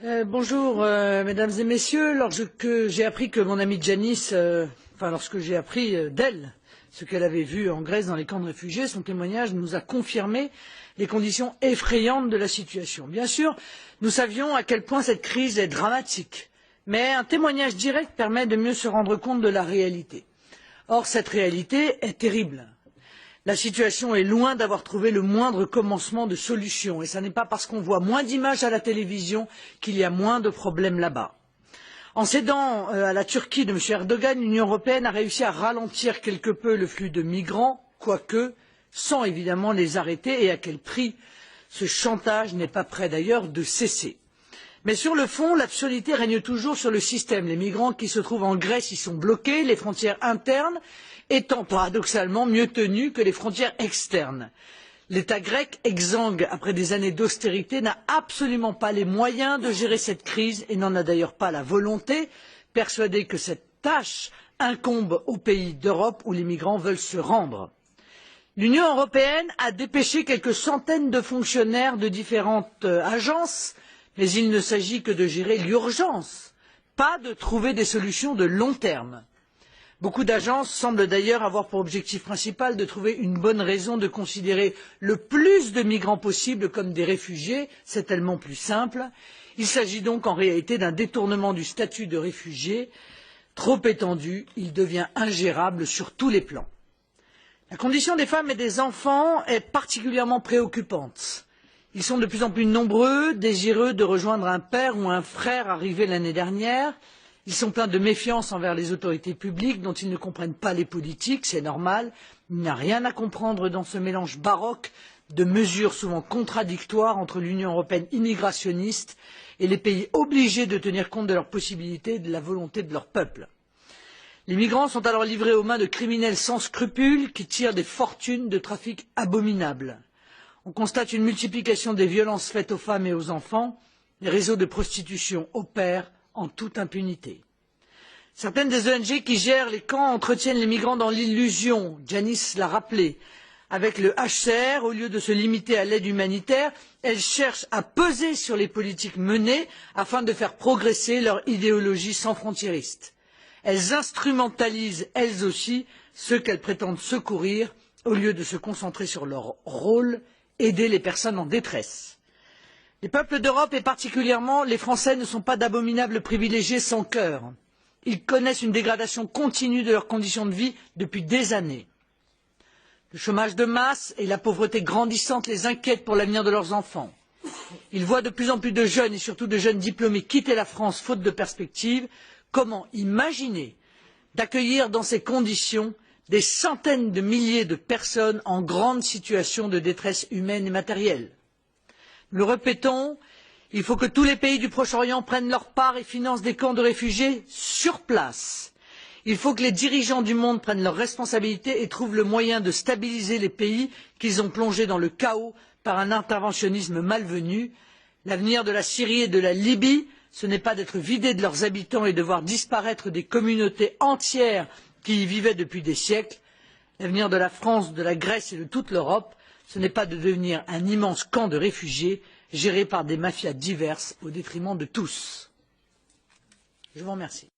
Bonjour, mesdames et messieurs. Lorsque j'ai appris que mon amie Janice, lorsque j'ai appris d'elle ce qu'elle avait vu en Grèce dans les camps de réfugiés, son témoignage nous a confirmé les conditions effrayantes de la situation. Bien sûr, nous savions à quel point cette crise est dramatique, mais un témoignage direct permet de mieux se rendre compte de la réalité. Or, cette réalité est terrible. La situation est loin d'avoir trouvé le moindre commencement de solution, et ce n'est pas parce qu'on voit moins d'images à la télévision qu'il y a moins de problèmes là-bas. En cédant à la Turquie de M. Erdogan, l'Union européenne a réussi à ralentir quelque peu le flux de migrants, quoique sans évidemment les arrêter, et à quel prix? Ce chantage n'est pas près d'ailleurs de cesser. Mais sur le fond, l'absurdité règne toujours sur le système. Les migrants qui se trouvent en Grèce y sont bloqués, les frontières internes étant paradoxalement mieux tenues que les frontières externes. L'État grec, exsangue après des années d'austérité, n'a absolument pas les moyens de gérer cette crise et n'en a d'ailleurs pas la volonté, persuadé que cette tâche incombe aux pays d'Europe où les migrants veulent se rendre. L'Union européenne a dépêché quelques centaines de fonctionnaires de différentes agences, mais il ne s'agit que de gérer l'urgence, pas de trouver des solutions de long terme. Beaucoup d'agences semblent d'ailleurs avoir pour objectif principal de trouver une bonne raison de considérer le plus de migrants possible comme des réfugiés, c'est tellement plus simple. Il s'agit donc en réalité d'un détournement du statut de réfugié trop étendu, il devient ingérable sur tous les plans. La condition des femmes et des enfants est particulièrement préoccupante. Ils sont de plus en plus nombreux, désireux de rejoindre un père ou un frère arrivé l'année dernière. Ils sont pleins de méfiance envers les autorités publiques dont ils ne comprennent pas les politiques, c'est normal. Il n'y a rien à comprendre dans ce mélange baroque de mesures souvent contradictoires entre l'Union européenne immigrationniste et les pays obligés de tenir compte de leurs possibilités et de la volonté de leur peuple. Les migrants sont alors livrés aux mains de criminels sans scrupules qui tirent des fortunes de trafic abominables. On constate une multiplication des violences faites aux femmes et aux enfants. Les réseaux de prostitution opèrent en toute impunité. Certaines des ONG qui gèrent les camps entretiennent les migrants dans l'illusion, Janice l'a rappelé. Avec le HCR, au lieu de se limiter à l'aide humanitaire, elles cherchent à peser sur les politiques menées afin de faire progresser leur idéologie sans frontiériste. Elles instrumentalisent, elles aussi, ceux qu'elles prétendent secourir, au lieu de se concentrer sur leur rôle, aider les personnes en détresse. Les peuples d'Europe, et particulièrement les Français, ne sont pas d'abominables privilégiés sans cœur. Ils connaissent une dégradation continue de leurs conditions de vie depuis des années. Le chômage de masse et la pauvreté grandissante les inquiètent pour l'avenir de leurs enfants. Ils voient de plus en plus de jeunes, et surtout de jeunes diplômés, quitter la France faute de perspectives. Comment imaginer d'accueillir dans ces conditions des centaines de milliers de personnes en grande situation de détresse humaine et matérielle? Nous le répétons, il faut que tous les pays du Proche-Orient prennent leur part et financent des camps de réfugiés sur place. Il faut que les dirigeants du monde prennent leurs responsabilités et trouvent le moyen de stabiliser les pays qu'ils ont plongés dans le chaos par un interventionnisme malvenu. L'avenir de la Syrie et de la Libye, ce n'est pas d'être vidés de leurs habitants et de voir disparaître des communautés entières qui y vivaient depuis des siècles. L'avenir de la France, de la Grèce et de toute l'Europe, ce n'est pas de devenir un immense camp de réfugiés géré par des mafias diverses au détriment de tous. Je vous remercie.